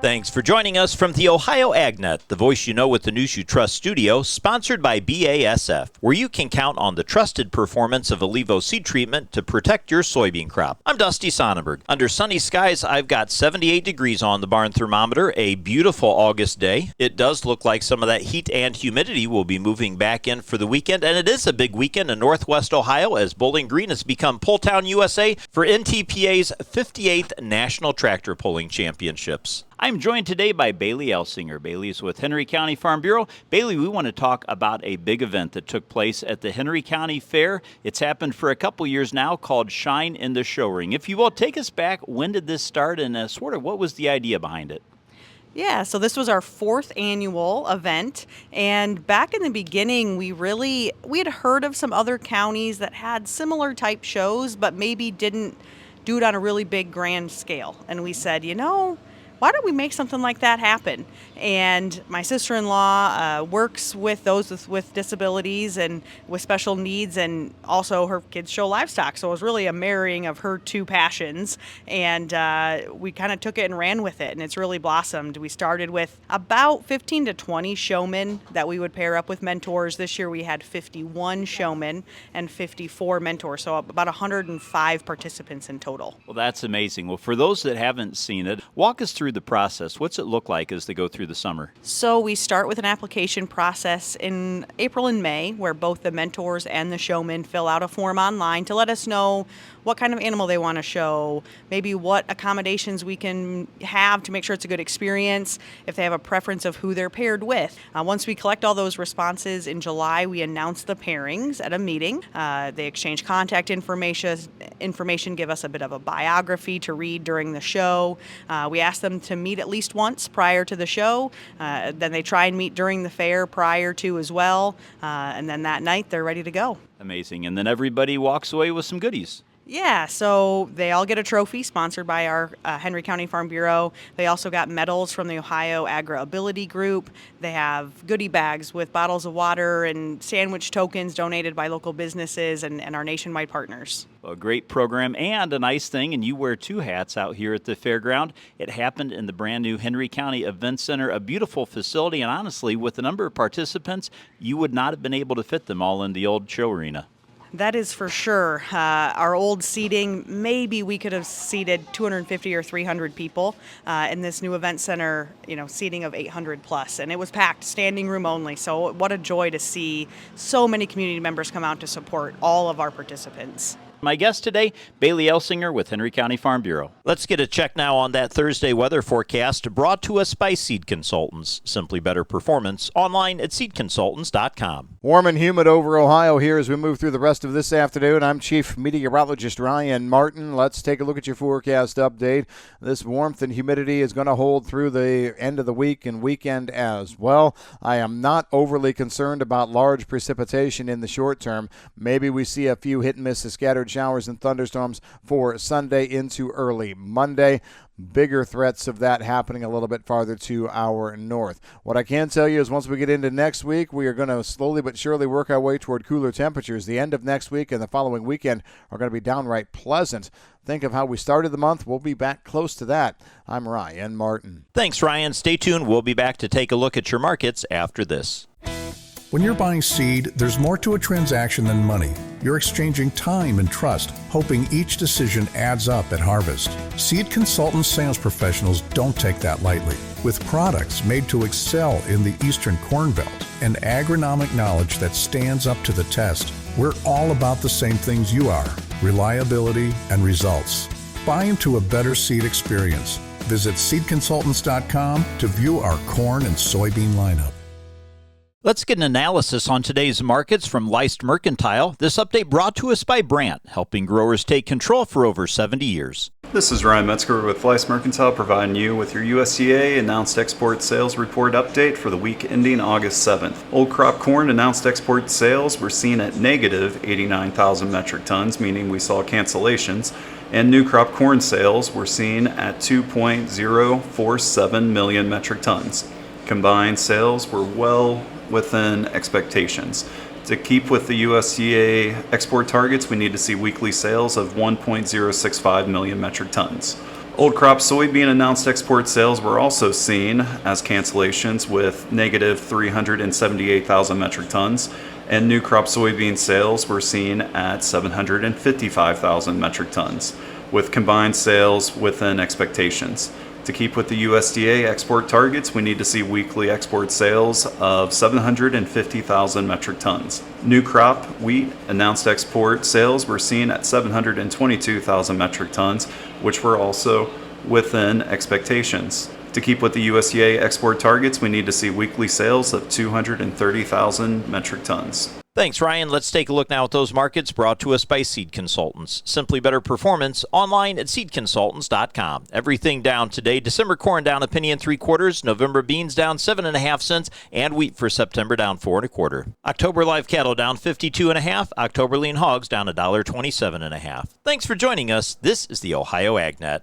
Thanks for joining us from the Ohio AgNet, the voice you know with the news you trust studio, sponsored by BASF, where you can count on the trusted performance of Allevo seed treatment to protect your soybean crop. I'm Dusty Sonnenberg. Under sunny skies, I've got 78 degrees on the barn thermometer, a beautiful August day. It does look like some of that heat and humidity will be moving back in for the weekend, and it is a big weekend in Northwest Ohio as Bowling Green has become Pulltown USA for NTPA's 58th National Tractor Pulling Championships. I'm joined today by Bailey Elsinger. Bailey is with Henry County Farm Bureau. Bailey, we want to talk about a big event that took place at the Henry County Fair. It's happened for a couple years now, called Shine in the Show Ring. If you will, take us back. When did this start, and sort of what was the idea behind it? Yeah, so this was our 4th annual event, and back in the beginning, we had heard of some other counties that had similar type shows, but maybe didn't do it on a really big grand scale. And we said, why don't we make something like that happen? And my sister-in-law works with those with disabilities and with special needs, and also her kids show livestock. So it was really a marrying of her two passions, and we kind of took it and ran with it, and it's really blossomed. We started with about 15 to 20 showmen that we would pair up with mentors. This year we had 51 showmen and 54 mentors, so about 105 participants in total. Well, that's amazing. Well, for those that haven't seen it, walk us through the process. What's it look like as they go through the summer? So we start with an application process in April and May, where both the mentors and the showmen fill out a form online to let us know what kind of animal they want to show, maybe what accommodations we can have to make sure it's a good experience, if they have a preference of who they're paired with. Once we collect all those responses in July, we announce the pairings at a meeting. They exchange contact information, give us a bit of a biography to read during the show. We ask them to meet at least once prior to the show. Then they try and meet during the fair prior to as well. And then that night, they're ready to go. Amazing. And then everybody walks away with some goodies. Yeah, so they all get a trophy sponsored by our Henry County Farm Bureau. They also got medals from the Ohio Agri-Ability Group. They have goodie bags with bottles of water and sandwich tokens donated by local businesses and our nationwide partners. A great program and a nice thing, and you wear 2 hats out here at the fairground. It happened in the brand new Henry County Event Center, a beautiful facility, and honestly, with the number of participants, you would not have been able to fit them all in the old show arena. That is for sure. Our old seating, maybe we could have seated 250 or 300 people. In this new event center, seating of 800 plus. And it was packed, standing room only. So what a joy to see so many community members come out to support all of our participants. My guest today, Bailey Elsinger with Henry County Farm Bureau. Let's get a check now on that Thursday weather forecast brought to us by Seed Consultants. Simply better performance online at seedconsultants.com. Warm and humid over Ohio here as we move through the rest of this afternoon. I'm Chief Meteorologist Ryan Martin. Let's take a look at your forecast update. This warmth and humidity is going to hold through the end of the week and weekend as well. I am not overly concerned about large precipitation in the short term. Maybe we see a few hit and miss scattered showers and thunderstorms for Sunday into early Monday. Bigger threats of that happening a little bit farther to our north. What I can tell you is once we get into next week, we are going to slowly but surely work our way toward cooler temperatures. The end of next week and the following weekend are going to be downright pleasant. Think of how we started the month. We'll be back close to that. I'm Ryan Martin. Thanks, Ryan. Stay tuned. We'll be back to take a look at your markets after this. When you're buying seed, there's more to a transaction than money. You're exchanging time and trust, hoping each decision adds up at harvest. Seed Consultants sales professionals don't take that lightly. With products made to excel in the Eastern Corn Belt and agronomic knowledge that stands up to the test, we're all about the same things you are: reliability and results. Buy into a better seed experience. Visit seedconsultants.com to view our corn and soybean lineup. Let's get an analysis on today's markets from Leist Mercantile. This update brought to us by Brandt, helping growers take control for over 70 years. This is Ryan Metzger with Leist Mercantile, providing you with your USDA announced export sales report update for the week ending August 7th. Old crop corn announced export sales were seen at negative 89,000 metric tons, meaning we saw cancellations, and new crop corn sales were seen at 2.047 million metric tons. Combined sales were well within expectations. To keep with the USDA export targets, we need to see weekly sales of 1.065 million metric tons. Old crop soybean announced export sales were also seen as cancellations with negative 378,000 metric tons, and new crop soybean sales were seen at 755,000 metric tons, with combined sales within expectations. To keep with the USDA export targets, we need to see weekly export sales of 750,000 metric tons. New crop wheat announced export sales were seen at 722,000 metric tons, which were also within expectations. To keep with the USDA export targets, we need to see weekly sales of 230,000 metric tons. Thanks, Ryan. Let's take a look now at those markets brought to us by Seed Consultants. Simply better performance online at seedconsultants.com. Everything down today. December corn down a penny and 3/4. November beans down 7.5 cents, and wheat for September down 4 1/4. October live cattle down 52.5. October lean hogs down $1.27.5. Thanks for joining us. This is the Ohio AgNet.